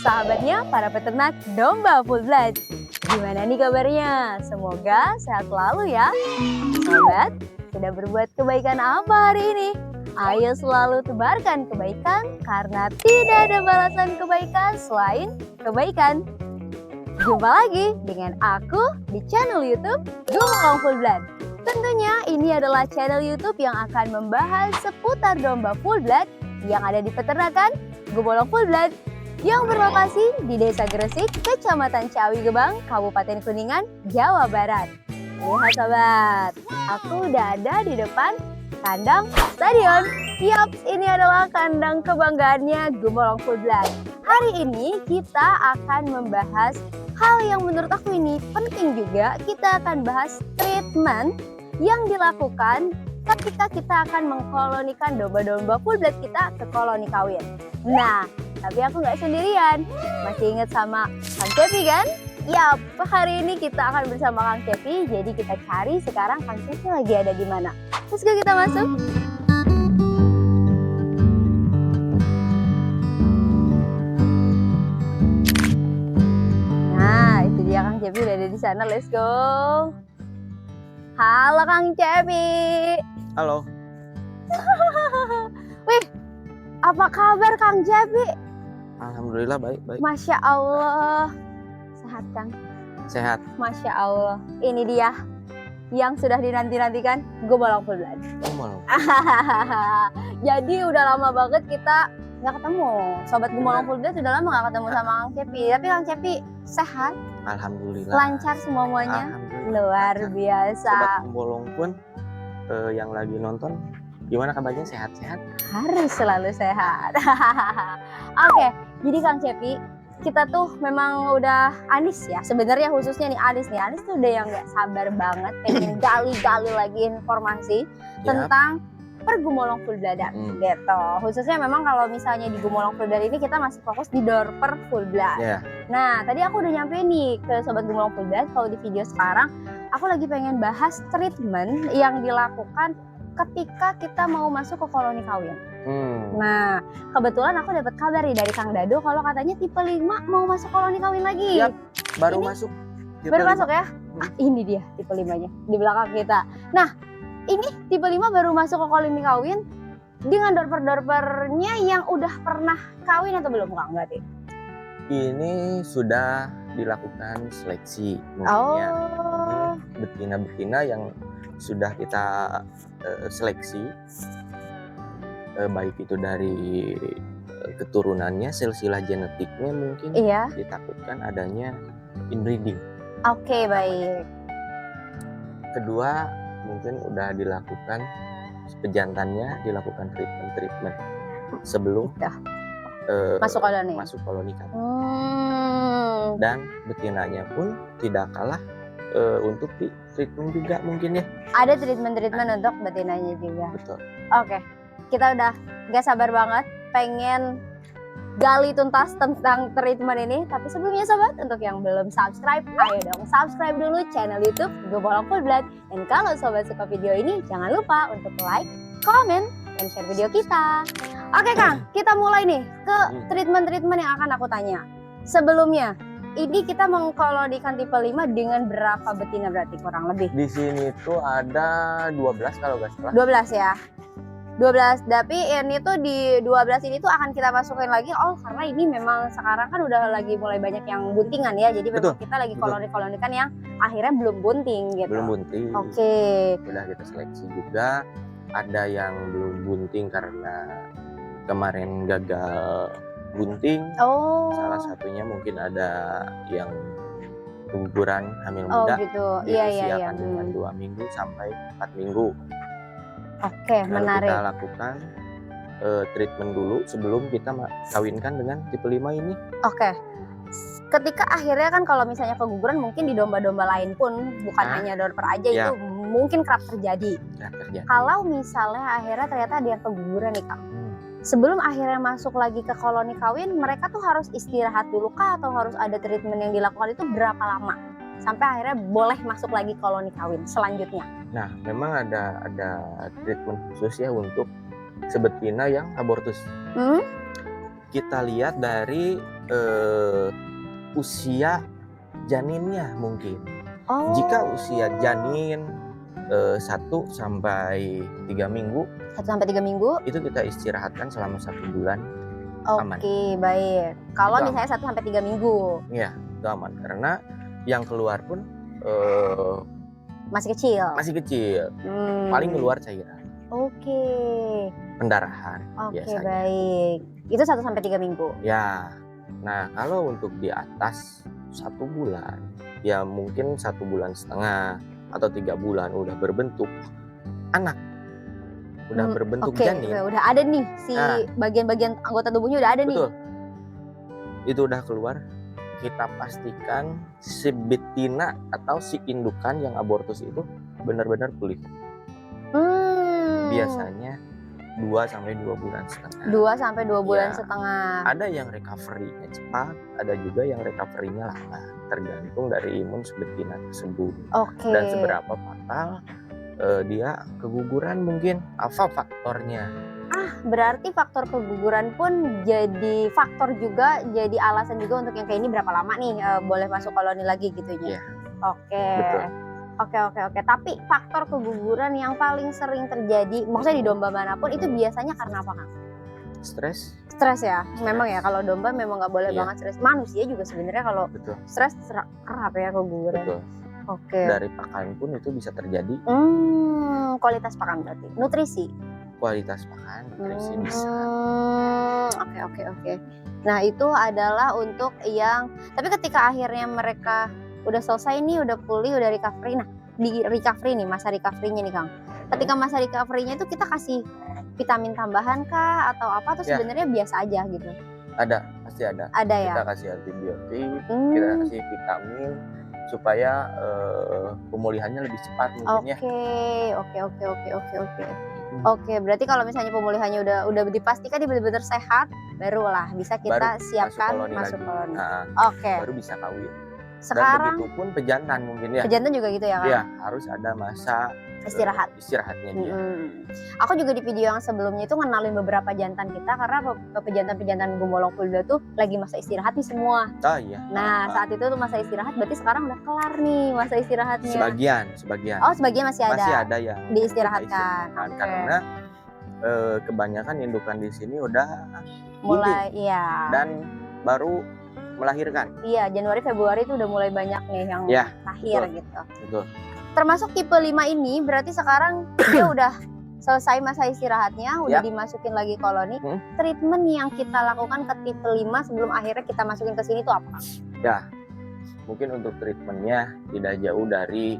sahabatnya para peternak domba full blood. Gimana nih kabarnya? Semoga sehat selalu ya. Sahabat, sudah berbuat kebaikan apa hari ini? Ayo selalu tebarkan kebaikan karena tidak ada balasan kebaikan selain kebaikan. Jumpa lagi dengan aku di channel YouTube Gumulong Full Blood. Tentunya ini adalah channel YouTube yang akan membahas seputar domba full blood yang ada di peternakan Gumulong Full Blood yang berlokasi di Desa Gresik, Kecamatan Ciawi Gebang, Kabupaten Kuningan, Jawa Barat. Lihat sobat, aku udah ada di depan kandang stadion. Yap, ini adalah kandang kebanggaannya Gumulong Full Blood. Hari ini kita akan membahas hal yang menurut aku ini penting juga. Kita akan bahas treatment yang dilakukan ketika kita akan mengkolonikan domba-domba full blood kita ke koloni kawin. Nah, tapi aku nggak sendirian. Masih ingat sama Kang Cepi kan? Yap, hari ini kita akan bersama Kang Cepi. Jadi kita cari sekarang Kang Cepi lagi ada di mana. Terus kita masuk. Nah, itu dia Kang Cepi udah ada di sana. Let's go. Halo Kang Cepi. Halo. Wih, apa kabar Kang Cepi? Alhamdulillah baik. Masya Allah. Sehat Kang? Sehat. Masya Allah. Ini dia yang sudah dinanti-nantikan Gumulong Full Blood. Gumulong. Jadi udah lama banget kita nggak ketemu. Sobat Gumulong Full Blood sudah lama nggak ketemu sama Kang Cepi. Tapi Kang Cepi sehat? Alhamdulillah. Lancar semuanya? Luar biasa. Sobat Gumulong pun yang lagi nonton, gimana kabarnya? Sehat-sehat? Harus selalu sehat. Oke, jadi Kang Cepi, kita tuh memang udah Anis ya. Sebenarnya khususnya nih Anis tuh udah yang nggak sabar banget pengen gali-gali lagi informasi tentang pergumulong full blood gitu. Khususnya memang kalau misalnya di Gumulong Full Blood ini kita masih fokus di dorper full blood. Nah, tadi aku udah nyampe nih ke sobat Gumulong Full Blood. Kalau di video sekarang aku lagi pengen bahas treatment yang dilakukan ketika kita mau masuk ke koloni kawin. Nah, kebetulan aku dapat kabar nih dari Kang Dado kalau katanya tipe 5 mau masuk koloni kawin lagi. Yap, baru ini masuk. Baru masuk ya? Ini dia tipe 5-nya di belakang kita. Nah, ini tipe 5 baru masuk ke koloni kawin dengan dorper-dorpernya yang udah pernah kawin atau belum Kang berarti? Ini sudah dilakukan seleksi mungkinnya. Betina-betina yang sudah kita seleksi, baik itu dari keturunannya, silsilah genetiknya mungkin ditakutkan adanya inbreeding. Oke, baik. Kedua, mungkin udah dilakukan pejantannya, dilakukan treatment sebelum masuk koloni kawin. Dan betinanya pun tidak kalah untuk di treatment juga mungkin ya. Ada treatment untuk betinanya juga. Betul. Oke, kita udah gak sabar banget pengen gali tuntas tentang treatment ini. Tapi sebelumnya sobat, untuk yang belum subscribe, ayo dong subscribe dulu channel YouTube Gumulong Full Blood. Dan kalau sobat suka video ini, jangan lupa untuk like, comment, dan share video kita. Oke Kang, kita mulai nih ke treatment-treatment yang akan aku tanya. Sebelumnya, ini kita mengkolonikan tipe 5 dengan berapa betina berarti kurang lebih? Di sini tuh ada 12 kalau nggak salah. 12 ya? 12, tapi ini tuh di 12 ini tuh akan kita masukin lagi. Oh, karena ini memang sekarang kan udah lagi mulai banyak yang buntingan ya. Jadi memang kita lagi kolonikan yang akhirnya belum bunting gitu. Belum bunting. Oke. Udah kita seleksi juga. Ada yang belum bunting karena kemarin gagal bunting. Salah satunya mungkin ada yang keguguran hamil muda. Gitu. Iya. Dengan 2 minggu sampai 4 minggu. Oke, menarik. Kita lakukan treatment dulu sebelum kita kawinkan dengan tipe 5 ini. Oke. Ketika akhirnya kan kalau misalnya keguguran mungkin di domba-domba lain pun bukan hanya dorper aja itu mungkin kerap terjadi. Kalau misalnya akhirnya ternyata ada yang keguguran nih Kang. Sebelum akhirnya masuk lagi ke koloni kawin, mereka tuh harus istirahat dulu kah atau harus ada treatment yang dilakukan itu berapa lama? Sampai akhirnya boleh masuk lagi koloni kawin selanjutnya. Nah, memang ada treatment khusus ya untuk sebetina yang abortus. kita lihat dari usia janinnya mungkin. Oh. Jika usia janin 1 sampai 3 minggu, 1 sampai 3 minggu. itu kita istirahatkan selama 1 bulan. Aman. Oke, baik. Kalau Itu misalnya 1 sampai 3 minggu. Iya, itu aman karena yang keluar pun Masih kecil. masih kecil. Paling keluar cairan, Oke. pendarahan Oke, biasanya. baik. Itu 1 sampai 3 minggu. Ya. Nah, kalau untuk di atas 1 bulan, ya mungkin 1,5 bulan atau 3 bulan udah berbentuk anak, udah berbentuk Oke, janin. udah ada nih si Nah. bagian-bagian anggota tubuhnya udah ada nih. Betul. Itu udah keluar, kita pastikan si betina atau si indukan yang abortus itu benar-benar pulih. Biasanya 2 sampai 2,5 bulan. 2 sampai 2 bulan Ya. setengah. Ada yang recovery-nya cepat, ada juga yang recovery-nya lambat, tergantung dari imun si betina tersebut. Oke. Dan seberapa fatal dia keguguran mungkin, apa faktornya. Berarti faktor keguguran pun jadi faktor juga, jadi alasan juga untuk yang kayak ini berapa lama nih boleh masuk koloni lagi gitu ya. Iya. Oke. Betul. Oke. Tapi faktor keguguran yang paling sering terjadi, maksudnya di domba manapun itu biasanya karena apa, Kang? Stres. Stres ya. Memang ya kalau domba memang nggak boleh Iya. banget stres. Manusia juga sebenarnya kalau Betul. stres kerap ya keguguran. Betul. Oke. Dari pakan pun itu bisa terjadi. Kualitas pakan berarti. Nutrisi. Kualitas pakan, nutrisi bisa. Oke. Nah itu adalah untuk yang, tapi ketika akhirnya mereka udah selesai nih, udah pulih, udah recovery. Nah di recovery nih, masa recovery-nya nih Kang. Ketika masa recovery-nya itu kita kasih vitamin tambahan kah atau apa, atau sebenarnya biasa aja gitu? Ada, pasti ada. Ada ya? Kita kasih antibiotik, kita kasih vitamin supaya pemulihannya lebih cepat mungkin ya. Oke, berarti kalau misalnya pemulihannya udah dipastikan dia benar-benar sehat, barulah bisa kita Baru siapkan masuk koloni. Oke. Baru bisa kawin. Sekarang dan begitu pun pejantan mungkin ya. Pejantan juga gitu ya Kang? Iya, harus ada masa istirahatnya dia. Aku juga di video yang sebelumnya itu ngenalin beberapa jantan kita, karena pejantan-pejantan Gumbolong Fulda tuh lagi masa istirahat nih semua. Oh iya. Nah saat itu tuh masa istirahat, berarti sekarang udah kelar nih masa istirahatnya. Sebagian. Oh sebagian masih ada. Masih ada yang diistirahatkan. Karena kebanyakan indukan di sini udah mulai dan baru melahirkan. Iya, Januari Februari itu udah mulai banyak nih yang lahir gitu. Betul. Termasuk tipe 5 ini berarti sekarang dia udah selesai masa istirahatnya, udah dimasukin lagi koloni. Treatment yang kita lakukan ke tipe 5 sebelum akhirnya kita masukin ke sini tuh apa? Ya, mungkin untuk treatmentnya tidak jauh dari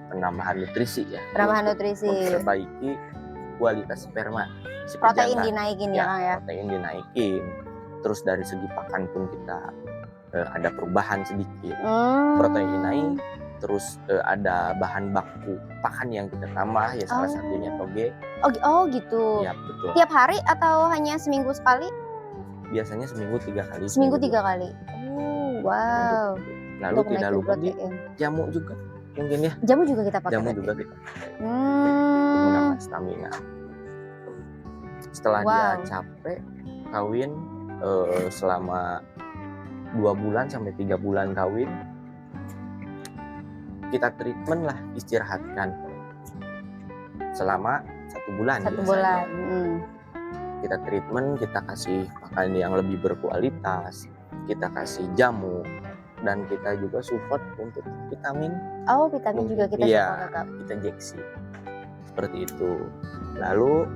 penambahan nutrisi ya. Penambahan nutrisi. Memperbaiki kualitas sperma. Protein dinaikin ya Kang ya? Protein dinaikin. Terus dari segi pakan pun kita ada perubahan sedikit. Protein naik. Terus ada bahan baku pakan yang kita tambah ya, salah satunya toge. Oh gitu. Ya betul. Tiap hari atau hanya seminggu sekali? Biasanya seminggu 3 kali. Seminggu 3 kali. Wow. Lalu tidak lupa di jamu juga mungkin ya. Jamu juga kita pakai. Jamu juga kita pakai. Menambah stamina. Setelah dia capek kawin selama 2 bulan sampai 3 bulan kawin, kita treatment lah, istirahatkan selama 1 bulan. 1 bulan. Kita treatment, kita kasih makan yang lebih berkualitas, kita kasih jamu, dan kita juga support untuk vitamin. Oh, vitamin juga kita support tetap. Kita injeksi seperti itu. Lalu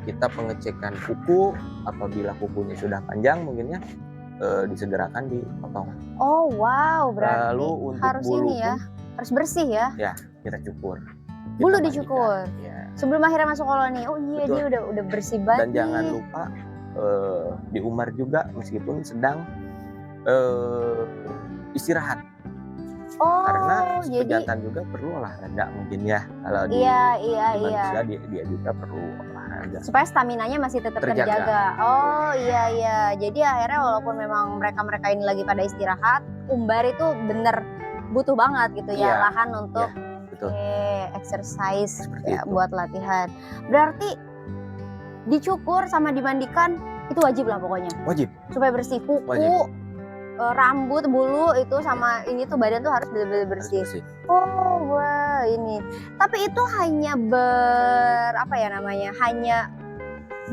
kita pengecekan kuku, apabila kukunya sudah panjang mungkin ya disegerakan dipotong. Oh wow, berarti lalu untuk harus bulu ini ya, harus bersih ya. Ya, kita cukur. Bulu dicukur. Ya. Sebelum akhirnya masuk koloni. Oh iya, betul. dia udah bersih banget. Dan jangan lupa diumbar juga meskipun sedang istirahat. Oh, karena jadi pejantan juga perlu olahraga mungkin ya. Kalau manusia dia juga perlu olahraga. Supaya staminanya masih tetap terjaga. Oh iya. Jadi akhirnya walaupun memang mereka ini lagi pada istirahat, umbar itu bener butuh banget gitu ya, lahan untuk exercise ya, buat latihan. Berarti dicukur sama dimandikan Itu wajib lah pokoknya. Wajib. Supaya bersih kuku, rambut, bulu itu sama ini tuh badan tuh harus benar-benar bersih. Oh, wah ini. Tapi itu hanya hanya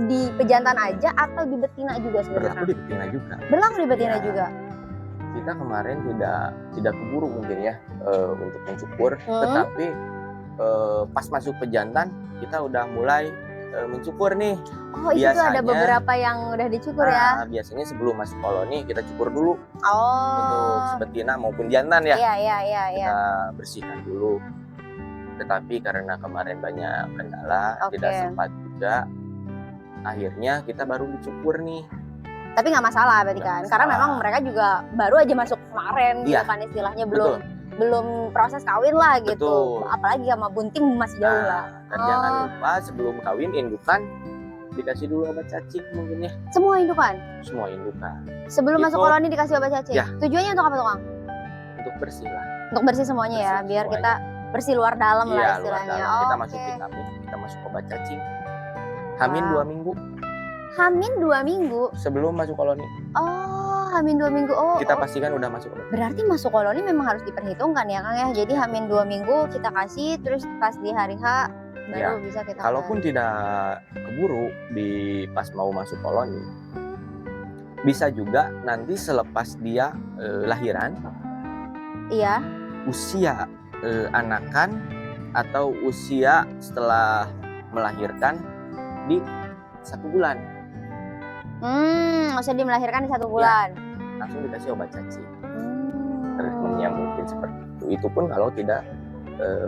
di pejantan aja atau di betina juga sebenarnya? Berlaku di betina juga. Berlaku di betina juga. Kita kemarin tidak keburu mungkin ya untuk mencukur, tetapi pas masuk pejantan kita udah mulai mencukur nih. Oh, itu tuh ada beberapa yang udah dicukur ya? Biasanya sebelum masuk koloni kita cukur dulu. Oh. Untuk betina maupun jantan ya. Iya. Kita bersihkan dulu. Tetapi karena kemarin banyak kendala, tidak sempat juga. Akhirnya kita baru dicukur nih. Tapi nggak masalah berarti kan? Karena memang mereka juga baru aja masuk kemarin gitu kan istilahnya, belum proses kawin lah gitu. Betul. Apalagi sama bunting masih jauh lah. Dan jangan lupa sebelum kawin indukan dikasih dulu obat cacing mungkin ya. Semua indukan? Semua indukan. Sebelum masuk koloni dikasih obat cacing? Ya. Tujuannya untuk apa tuh Kang? Untuk bersih lah. Untuk bersih semuanya ya, biar kita bersih luar dalam lah istilahnya. Luar dalam. Kita masuk vitamin, kita masuk obat cacing. Hamin 2 minggu. Hamin 2 minggu? Sebelum masuk koloni. Oh, Hamin 2 minggu. Kita pastikan udah masuk koloni. Berarti masuk koloni memang harus diperhitungkan ya Kang ya. Jadi Hamin 2 minggu kita kasih, terus pas di hari H baru bisa kita. Kalaupun tidak keburu di pas mau masuk koloni, bisa juga nanti selepas dia lahiran. Iya. Usia anakan atau usia setelah melahirkan di 1 bulan. Maksudnya dia melahirkan di 1 bulan. Langsung dikasih obat cacing. Treatmentnya mungkin seperti itu. Itu pun kalau tidak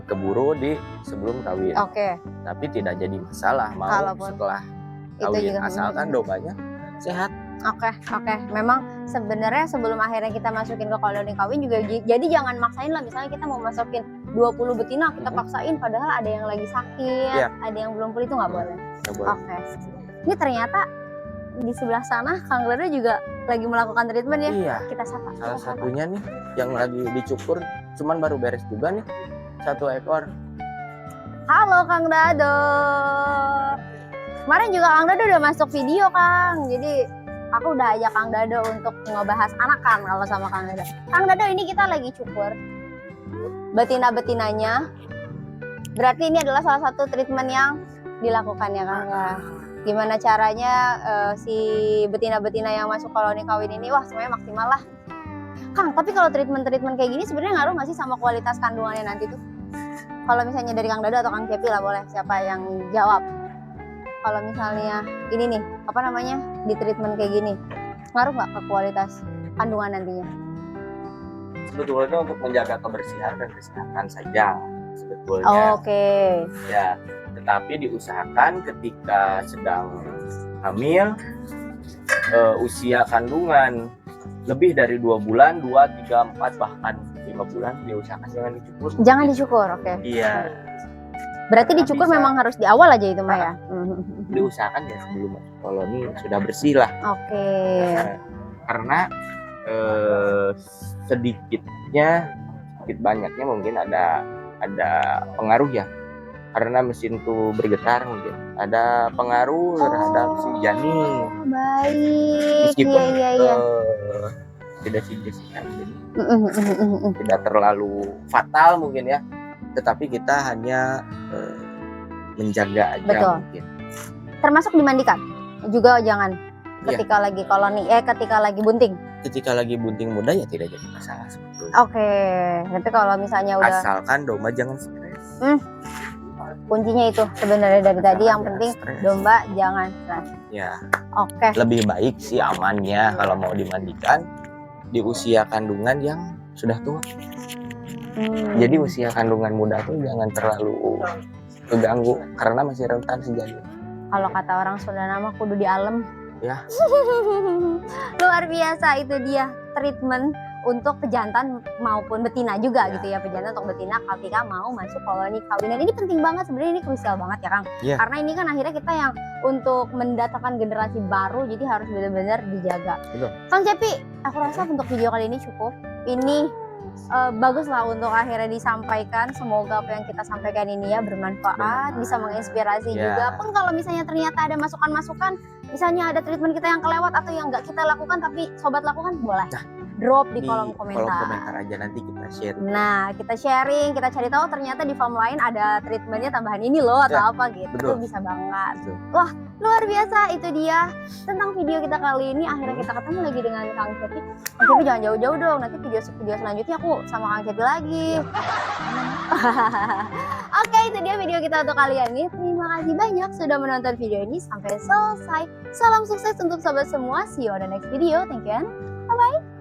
keburu di sebelum kawin. Tapi tidak jadi masalah mau setelah kawin, asalkan dombanya sehat. Oke. Memang sebenarnya sebelum akhirnya kita masukin ke koloni kawin juga, jadi jangan maksain lah. Misalnya kita mau masukin 20 betina, kita paksain padahal ada yang lagi sakit, ada yang belum pulih, itu nggak boleh. Oke. Ini ternyata di sebelah sana Kang Dado juga lagi melakukan treatment ya? Iya. Kita sapa. Salah satunya nih yang lagi dicukur, cuman baru beres juga nih 1 ekor. Halo Kang Dado. Kemarin juga Kang Dado udah masuk video Kang. Jadi aku udah ajak Kang Dado untuk ngebahas anakan kalau sama Kang Dado. Kang Dado, ini kita lagi cukur betina-betinanya. Berarti ini adalah salah satu treatment yang dilakukan ya Kang ya. Gimana caranya si betina-betina yang masuk koloni kawin ini, wah semuanya maksimal lah. Kang, tapi kalau treatment-treatment kayak gini sebenarnya ngaruh nggak sih sama kualitas kandungannya nanti tuh? Kalau misalnya dari Kang Dado atau Kang Cepi lah, boleh siapa yang jawab. Kalau misalnya ini nih, di treatment kayak gini, ngaruh nggak ke kualitas kandungan nantinya? Sebetulnya untuk menjaga kebersihan dan kesehatan saja sebetulnya. Ya, tetapi diusahakan ketika sedang hamil, usia kandungan lebih dari 2 bulan, 2, 3, 4, bahkan 5 bulan diusahakan jangan dicukur. Jangan dicukur, Iya. Berarti dicukur memang harus di awal aja itu Mah ya? Diusahakan ya sebelum masuk koloni sudah bersih lah. Karena sedikit banyaknya mungkin ada pengaruh ya. Karena mesin tuh bergetar mungkin ada pengaruh terhadap si janin. Baik. Meskipun tidak signifikan, tidak terlalu fatal mungkin ya. Tetapi kita hanya menjaga aja. Mungkin. Termasuk dimandikan juga jangan ketika lagi koloni, ketika lagi bunting. Ketika lagi bunting muda ya tidak jadi masalah sebetulnya. Tapi kalau misalnya udah, asalkan domba jangan stres. Kuncinya itu sebenarnya dari tadi, yang penting domba jangan stres. Ya. Lebih baik sih amannya kalau mau dimandikan di usia kandungan yang sudah tua. Jadi usia kandungan muda tuh jangan terlalu keganggu karena masih rentan si janin. Kalau kata orang Sunda nama kudu di alam. Ya. Luar biasa, itu dia treatment untuk pejantan maupun betina juga gitu ya. Pejantan untuk betina ketika mau masuk koloni kawinan. Ini penting banget sebenarnya, ini krusial banget ya Kang. Karena ini kan akhirnya kita yang untuk mendatangkan generasi baru, jadi harus benar-benar dijaga. Kang Cepi, aku rasa untuk video kali ini cukup. Ini bagus lah untuk akhirnya disampaikan. Semoga apa yang kita sampaikan ini ya bermanfaat, bisa menginspirasi juga. Pun kalau misalnya ternyata ada masukan-masukan, misalnya ada treatment kita yang kelewat atau yang nggak kita lakukan tapi sobat lakukan, boleh drop di kolom komentar. Kolom komentar aja, nanti kita share. Nah, kita sharing, kita cari tahu ternyata di farm lain ada treatmentnya tambahan ini loh atau apa gitu. Betul. Itu bisa banget. Betul. Wah, luar biasa, itu dia tentang video kita kali ini. Akhirnya kita ketemu lagi dengan Kang Cepi. Kang Cepi jangan jauh-jauh dong, nanti video selanjutnya aku sama Kang Cepi lagi. Oke, itu dia video kita untuk kalian ini. Terima kasih banyak sudah menonton video ini sampai selesai. Salam sukses untuk sobat semua. See you on the next video. Thank you and bye-bye.